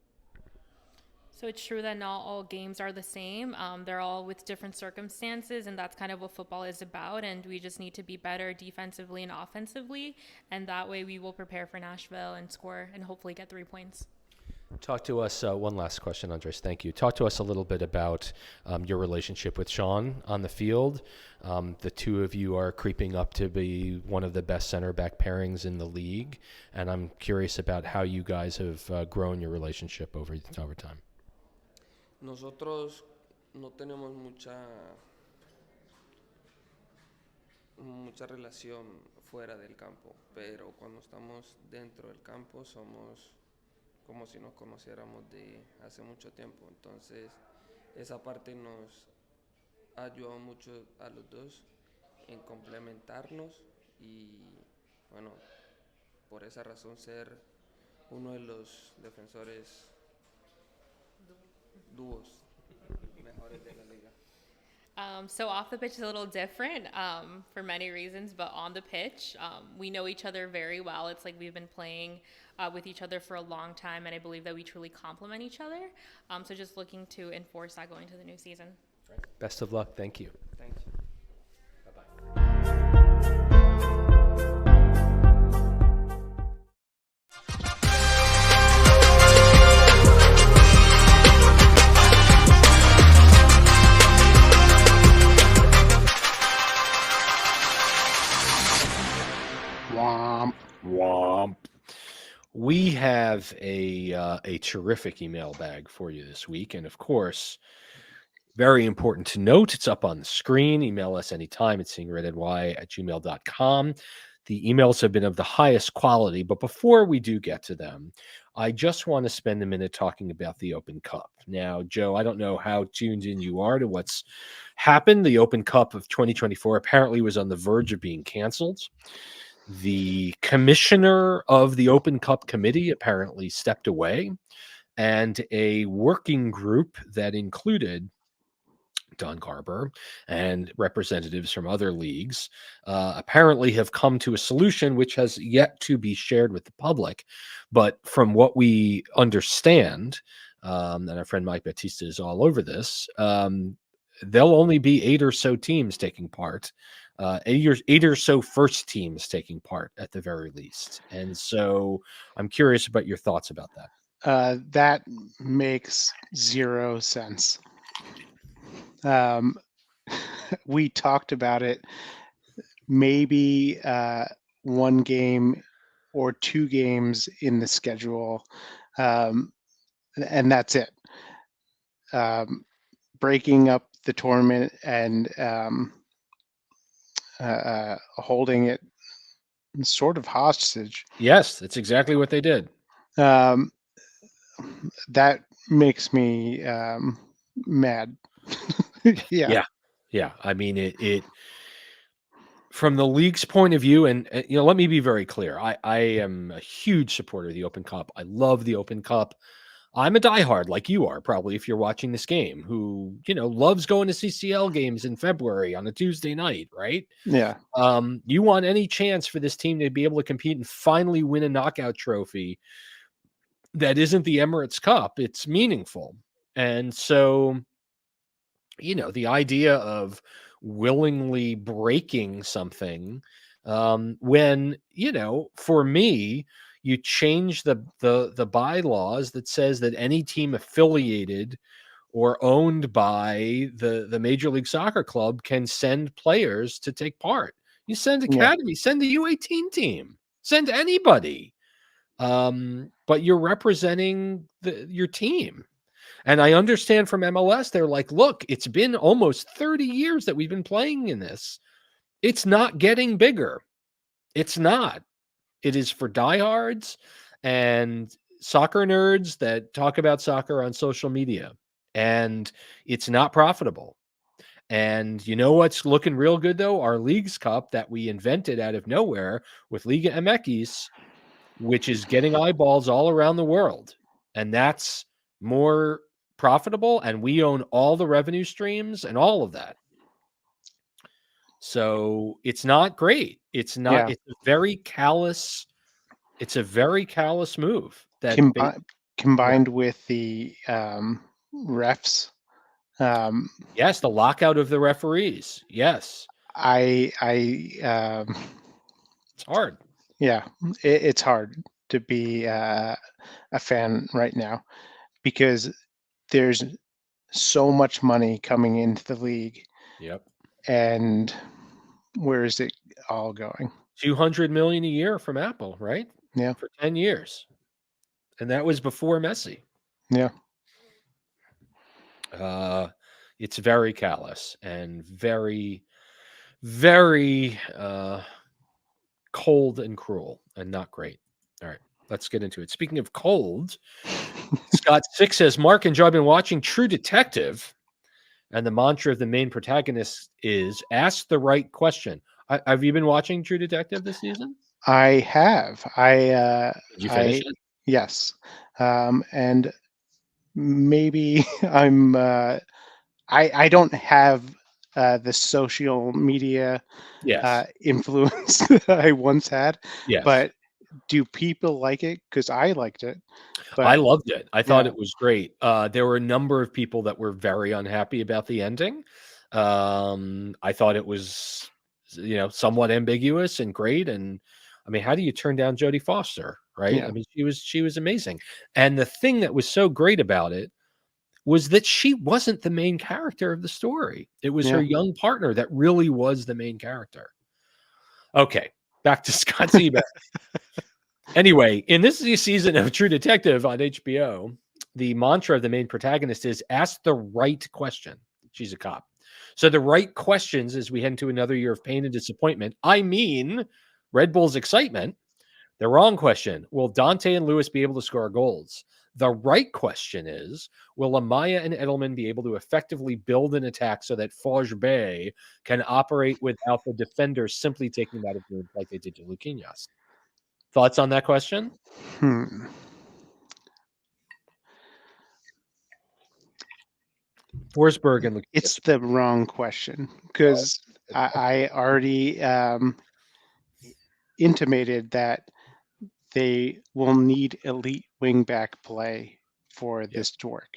So it's true that not all games are the same. They're all with different circumstances, and that's kind of what football is about. And we just need to be better defensively and offensively, and that way we will prepare for Nashville and score and hopefully get 3 points. Talk to us, one last question, Andrés, thank you. Talk to us a little bit about your relationship with Sean on the field. The two of you are creeping up to be one of the best center back pairings in the league, and I'm curious about how you guys have grown your relationship over time. Nosotros no tenemos mucha relación fuera del campo, pero cuando estamos dentro del campo somos como si nos conociéramos de hace mucho tiempo. Entonces, esa parte nos ha ayudado mucho a los dos en complementarnos y, bueno, por esa razón ser uno de los defensores dúos mejores de la liga. So off the pitch is a little different for many reasons, but on the pitch, we know each other very well. It's like we've been playing with each other for a long time, and I believe that we truly complement each other. So just looking to enforce that going into the new season. Best of luck. Thank you. Thank you. Womp. We have a terrific email bag for you this week, and of course, very important to note, it's up on the screen. Email us anytime at seeingredny@gmail.com. The emails have been of the highest quality, but before we do get to them, I just want to spend a minute talking about the Open Cup. Now, Joe, I don't know how tuned in you are to what's happened. The Open Cup of 2024 apparently was on the verge of being canceled. The commissioner of the Open Cup committee apparently stepped away, and a working group that included Don Garber and representatives from other leagues apparently have come to a solution which has yet to be shared with the public. But from what we understand, and our friend Mike Batista is all over this, there'll only be 8 or so teams taking part, 8 or so first teams taking part at the very least. And so I'm curious about your thoughts about that. That makes zero sense. We talked about it, maybe one game or 2 games in the schedule, and that's it. Breaking up the tournament and holding it sort of hostage. Yes, that's exactly what they did. That makes me mad. Yeah. I mean, it from the league's point of view, and let me be very clear. I am a huge supporter of the Open Cup. I love the Open Cup. I'm a diehard like you are, probably, if you're watching this game, who, loves going to CCL games in February on a Tuesday night, right? Yeah. You want any chance for this team to be able to compete and finally win a knockout trophy that isn't the Emirates Cup. It's meaningful. And so, the idea of willingly breaking something, when, for me, you change the bylaws that says that any team affiliated or owned by the Major League Soccer club can send players to take part. You send academy, send the U18 team, send anybody. But you're representing your team. And I understand from MLS, they're like, look, it's been almost 30 years that we've been playing in this. It's not getting bigger. It's not. It is for diehards and soccer nerds that talk about soccer on social media. And it's not profitable. And you know what's looking real good, though? Our Leagues Cup that we invented out of nowhere with Liga MX, which is getting eyeballs all around the world. And that's more profitable, and we own all the revenue streams and all of that. So it's not great. It's not. It's a very callous. It's a very callous move that combined with the refs. Yes, the lockout of the referees. Yes, it's hard. Yeah, it's hard to be a fan right now because there's so much money coming into the league. Yep. And where is it all going? $200 million a year from Apple, right? Yeah. For 10 years. And that was before Messi. Yeah. It's very callous and very, very cold and cruel and not great. All right, let's get into it. Speaking of cold, Scott Six says, Mark and Joe, I've been watching True Detective, and the mantra of the main protagonist is ask the right question. Have you been watching True Detective this season? I have. Did you finish it? Yes. And maybe I'm I don't have the social media influence that I once had. Yes. But do people like it? Because I liked it. But, I loved it. I thought it was great. There were a number of people that were very unhappy about the ending. I thought it was, somewhat ambiguous and great. And I mean, how do you turn down Jodie Foster, right? Yeah. I mean, she was amazing. And the thing that was so great about it was that she wasn't the main character of the story. It was her young partner that really was the main character. Okay, back to Scott Seaback. Anyway, in this season of True Detective on HBO, the mantra of the main protagonist is ask the right question. She's a cop. So the right questions as we head into another year of pain and disappointment. I mean, Red Bull's excitement. The wrong question, will Dante and Lewis be able to score goals? The right question is, will Amaya and Edelman be able to effectively build an attack so that Forge can operate without the defenders simply taking them out of games like they did to Luquinhas? Thoughts on that question? Forsberg and Luquinhas. It's the wrong question because I already intimated that they will need elite wingback play for this to work.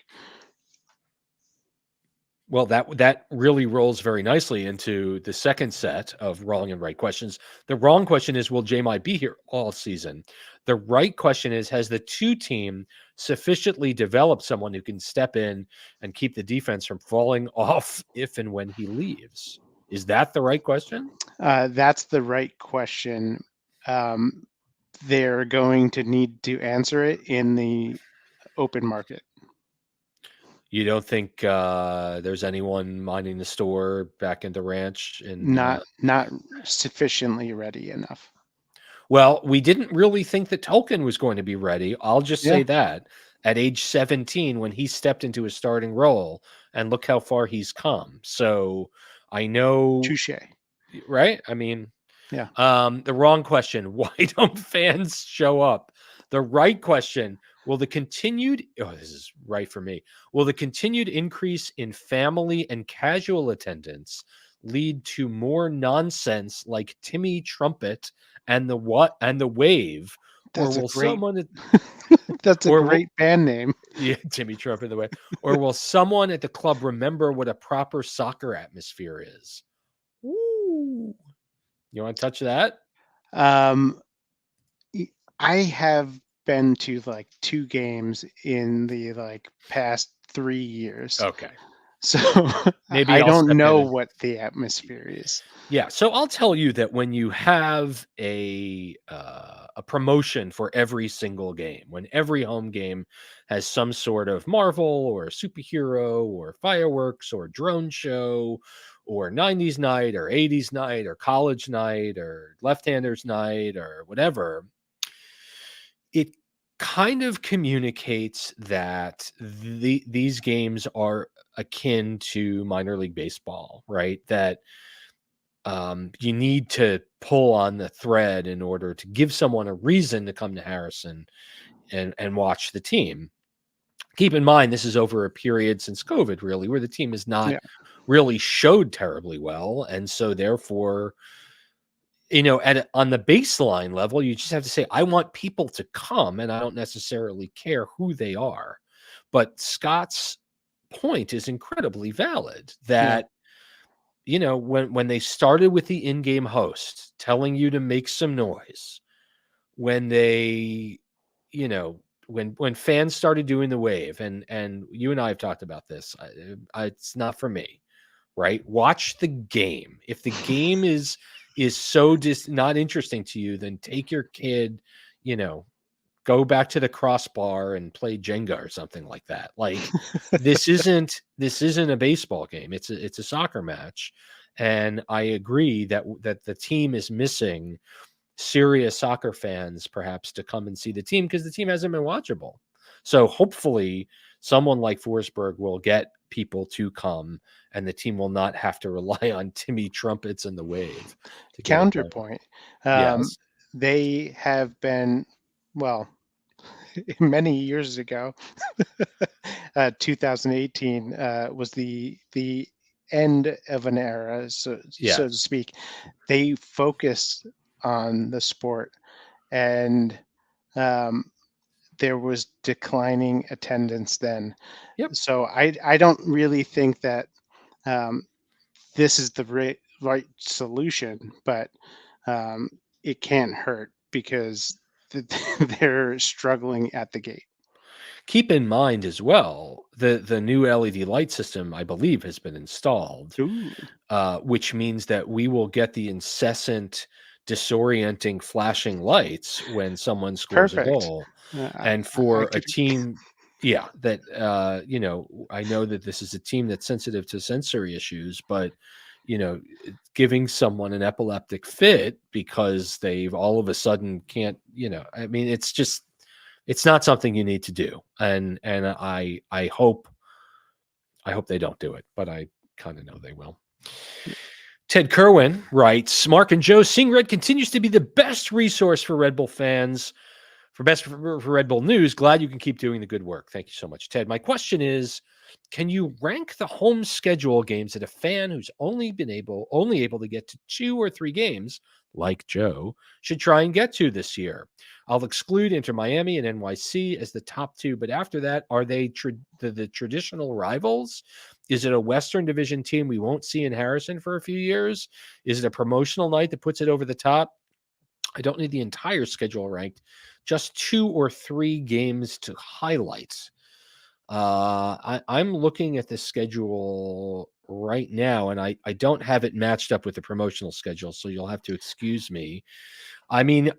Well, that really rolls very nicely into the second set of wrong and right questions. The wrong question is, will J-Mi be here all season? The right question is, has the two team sufficiently developed someone who can step in and keep the defense from falling off if and when he leaves? Is that the right question? That's the right question. They're going to need to answer it in the open market. You don't think there's anyone minding the store back in the ranch? Not sufficiently ready enough. Well, we didn't really think that Tolkien was going to be ready. I'll just say that at age 17, when he stepped into his starting role, and look how far he's come. So I know. Touche. Right? I mean, yeah. The wrong question, why don't fans show up? The right question, will the continued, this is right for me, will the continued increase in family and casual attendance lead to more nonsense like Timmy Trumpet and the Wave? That's or will someone that's a great band name. Yeah, Timmy Trumpet and the Wave. Or will someone at the club remember what a proper soccer atmosphere is? Ooh. You want to touch that? I have been to like 2 games in the past 3 years. Okay. So maybe I don't know what the atmosphere is. Yeah. So I'll tell you that when you have a promotion for every single game, when every home game has some sort of Marvel or superhero or fireworks or drone show or 90s night or 80s night or college night or left-handers night or whatever, it kind of communicates that these games are akin to minor league baseball, right? That you need to pull on the thread in order to give someone a reason to come to Harrison and watch the team. Keep in mind, this is over a period since COVID, really, where the team has not really showed terribly well. And so therefore, on the baseline level, you just have to say, I want people to come, and I don't necessarily care who they are. But Scott's point is incredibly valid that, when they started with the in-game host telling you to make some noise, when they, when fans started doing the wave, and you and I have talked about this, it's not for me, right? Watch the game. If the game is so not interesting to you, then take your kid, go back to the crossbar and play Jenga or something like that. Like this isn't a baseball game. It's a soccer match. And I agree that the team is missing serious soccer fans perhaps to come and see the team because the team hasn't been watchable. So hopefully someone like Forsberg will get people to come and the team will not have to rely on Timmy Trumpets and the Wave. Counterpoint. Yes. They have been, many years ago, 2018 was the end of an era, so to speak. They focused on the sport, and there was declining attendance then. So I don't really think that this is the right solution, but it can't hurt because they're struggling at the gate. Keep in mind as well, the new LED light system, I believe, has been installed, which means that we will get the incessant disorienting flashing lights when someone scores a Perfect. goal. I And for a could team, yeah, that I know that this is a team that's sensitive to sensory issues, but giving someone an epileptic fit because they've all of a sudden can't, I mean, it's not something you need to do. And I hope they don't do it, but I kind of know they will. Ted Kerwin writes, Mark and Joe, Seeing Red continues to be the best resource for Red Bull fans, for Red Bull news. Glad you can keep doing the good work. Thank you so much, Ted. My question is, can you rank the home schedule games that a fan who's only able to get to 2 or 3 games, like Joe, should try and get to this year? I'll exclude Inter Miami and NYC as the top 2, but after that, are they the traditional rivals? Is it a Western Division team we won't see in Harrison for a few years? Is it a promotional night that puts it over the top? I don't need the entire schedule ranked, just 2 or 3 games to highlight. I'm looking at the schedule right now, and I don't have it matched up with the promotional schedule, so you'll have to excuse me. I mean,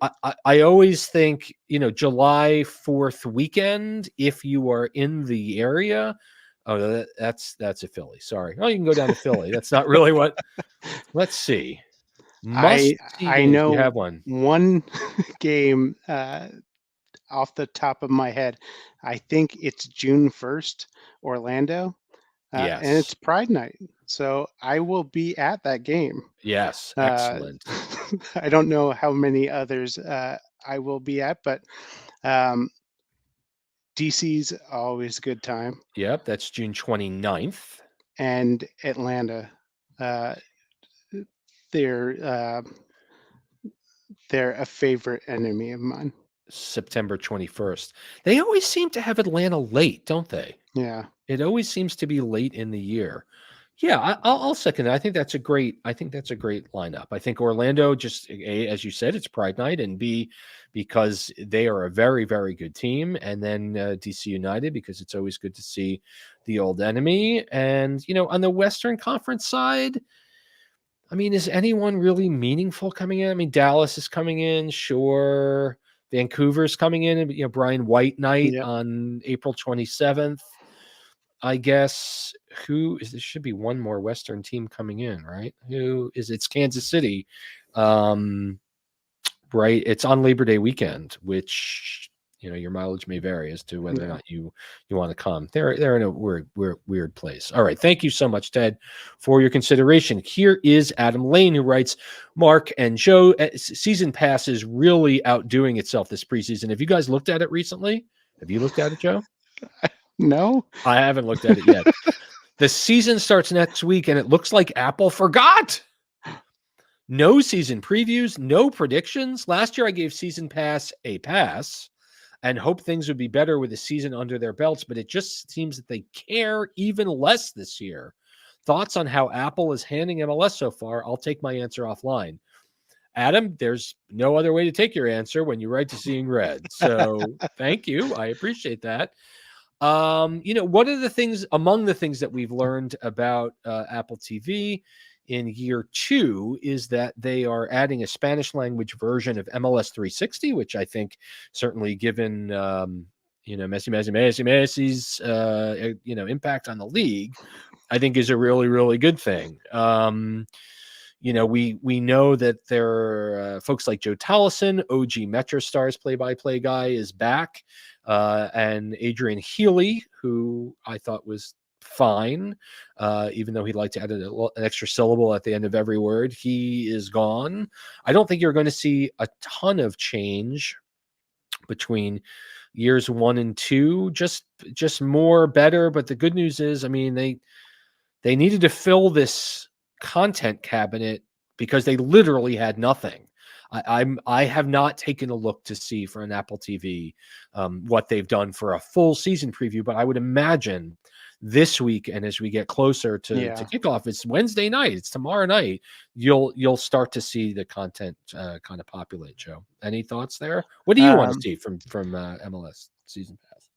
I always think, July 4th weekend, if you are in the area. Oh, that's a Philly. Sorry. Oh, you can go down to Philly. That's not really what. Let's see. I know you have one game off the top of my head. I think it's June 1st, Orlando. Yes. And it's Pride Night. So I will be at that game. Yes. Excellent. I don't know how many others I will be at, but DC's always a good time. Yep. That's June 29th. And Atlanta. They're a favorite enemy of mine. September 21st. They always seem to have Atlanta late, don't they? Yeah. It always seems to be late in the year. Yeah, I'll second it. I think that's a great lineup. I think Orlando, just A, as you said, it's Pride Night, and B, because they are a very, very good team, and then DC United, because it's always good to see the old enemy. And on the Western Conference side, I mean, is anyone really meaningful coming in? I mean, Dallas is coming in, sure. Vancouver's coming in, Brian White night on April 27th. I guess there should be one more Western team coming in, right? It's Kansas City. Right. It's on Labor Day weekend, which, your mileage may vary as to whether or not you want to come. They're in a weird place. All right. Thank you so much, Ted, for your consideration. Here is Adam Lane, who writes, Mark and Joe, season pass is really outdoing itself this preseason. Have you guys looked at it recently? Have you looked at it, Joe? No, I haven't looked at it yet. The season starts next week, and it looks like Apple forgot. No season previews, no predictions. Last year, I gave Season Pass a pass and hoped things would be better with the season under their belts, but it just seems that they care even less this year. Thoughts on how Apple is handling MLS so far? I'll take my answer offline. Adam, there's no other way to take your answer when you write to Seeing Red. So thank you. I appreciate that. What are the things among the things that we've learned about Apple TV in year 2 is that they are adding a Spanish language version of MLS 360, which I think certainly given, Messi's, impact on the league, I think is a really, really good thing. We know that there are folks like Joe Tallison, OG MetroStars play-by-play guy, is back. And Adrian Healy, who I thought was fine, even though he'd like to add an extra syllable at the end of every word, he is gone. I don't think you're going to see a ton of change between years 1 and 2, just more better. But the good news is, I mean, they needed to fill this content cabinet because they literally had nothing. I have not taken a look to see for an Apple TV what they've done for a full season preview, but I would imagine this week, and as we get closer to kickoff, it's Wednesday night, it's tomorrow night, you'll start to see the content kind of populate. Joe, any thoughts there? What do you want to see from MLS season pass?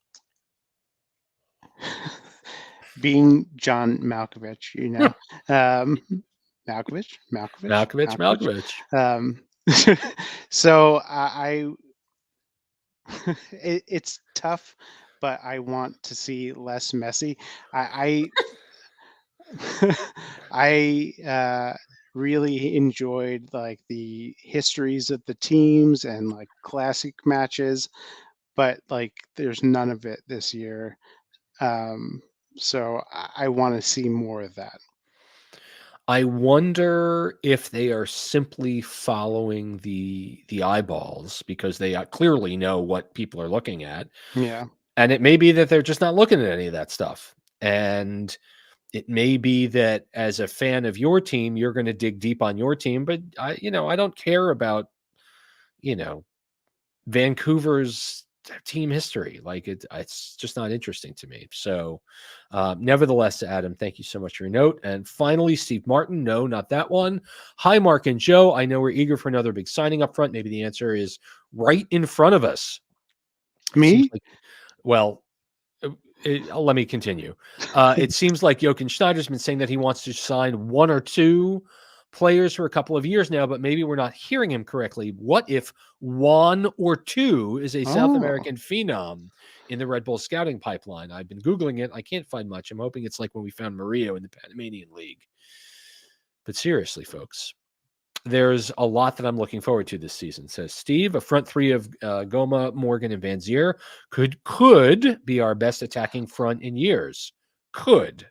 Being John Malkovich, Malkovich. So it's tough, but I want to see less messy. I I really enjoyed like the histories of the teams and like classic matches, but like there's none of it this year. Um, so I want to see more of that. I wonder if they are simply following the eyeballs because they clearly know what people are looking at. Yeah. And it may be that they're just not looking at any of that stuff. And it may be that as a fan of your team, you're going to dig deep on your team, but I don't care about, Vancouver's team history. Like it's just not interesting to me. So, nevertheless, Adam, thank you so much for your note. And finally, Steve Martin. No, not that one. Hi, Mark and Joe. I know we're eager for another big signing up front. Maybe the answer is right in front of us. Me? Well, let me continue. It seems like Jochen Schneider's been saying that he wants to sign one or two players for a couple of years now, but maybe we're not hearing him correctly. What if one or two is a South American phenom in the Red Bull scouting pipeline? I've been Googling it. I can't find much. I'm hoping it's like when we found Murillo in the Panamanian League. But seriously, folks, there's a lot that I'm looking forward to this season, says Steve. A front three of Goma, Morgan, and Vanzeir could be our best attacking front in years. Could.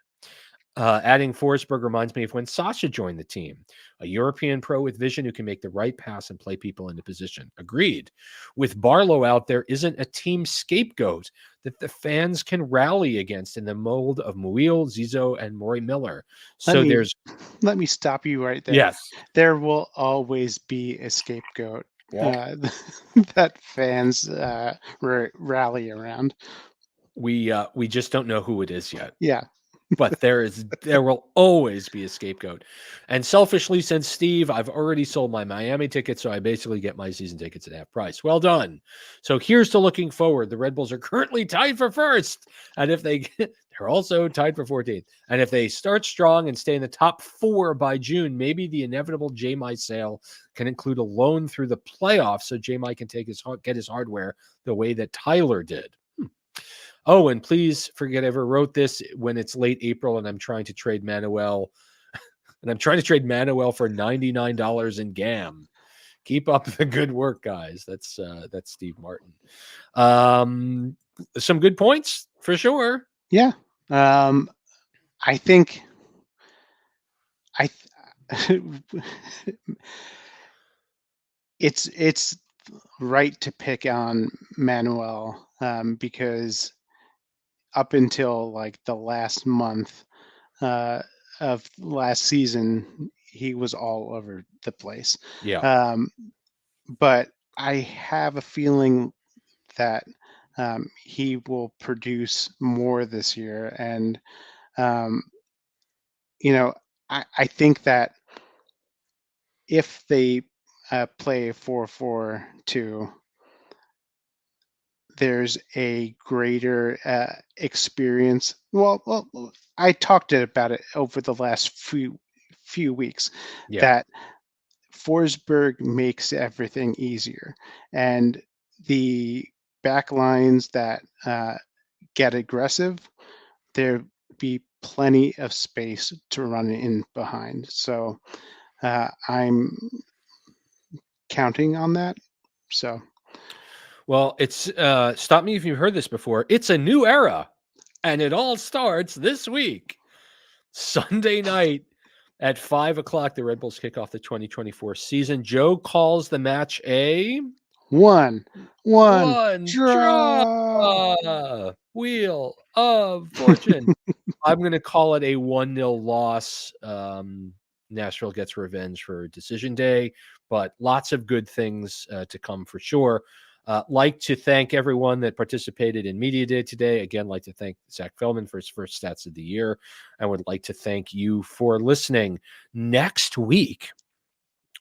Adding Forsberg reminds me of when Sasha joined the team, a European pro with vision who can make the right pass and play people into position. Agreed. With Barlow out, there isn't a team scapegoat that the fans can rally against in the mold of Muil, Zizo, and Maury Miller. Let me stop you right there. Yes. There will always be a scapegoat that fans rally around. We just don't know who it is yet. Yeah. But there will always be a scapegoat. And selfishly, since Steve, I've already sold my Miami ticket, so I basically get my season tickets at half price. Well done. So here's to looking forward. The Red Bulls are currently tied for first. And if they're also tied for 14th. And if they start strong and stay in the top 4 by June, maybe the inevitable J-My sale can include a loan through the playoffs so J-My can get his hardware the way that Tyler did. Oh, and please forget I ever wrote this when it's late April and I'm trying to trade Manuel. And I'm trying to trade Manuel for $99 in GAM. Keep up the good work, guys. That's Steve Martin. Some good points for sure. Yeah. I think it's right to pick on Manuel because up until like the last month of last season, he was all over the place. Yeah. But I have a feeling that he will produce more this year. And, I think that if they play 4-4-2, there's a greater experience. Well, I talked about it over the last few weeks that Forsberg makes everything easier, and the back lines that get aggressive, there'll be plenty of space to run in behind. So I'm counting on that. So. Well, it's stop me if you've heard this before. It's a new era, and it all starts this week. Sunday night at 5:00, the Red Bulls kick off the 2024 season. Joe calls the match a 1-1 draw. Wheel of Fortune. I'm going to call it a 1-0 loss. Nashville gets revenge for decision day, but lots of good things to come for sure. Like to thank everyone that participated in Media Day today. Again, like to thank Zach Feldman for his first stats of the year. I would like to thank you for listening. Next week,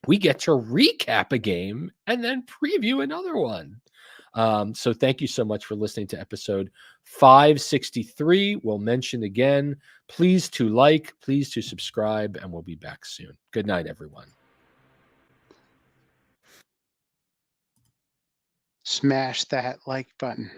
we get to recap a game and then preview another one. So thank you so much for listening to episode 563. We'll mention again, please to like, please to subscribe, and we'll be back soon. Good night, everyone. smash that like button.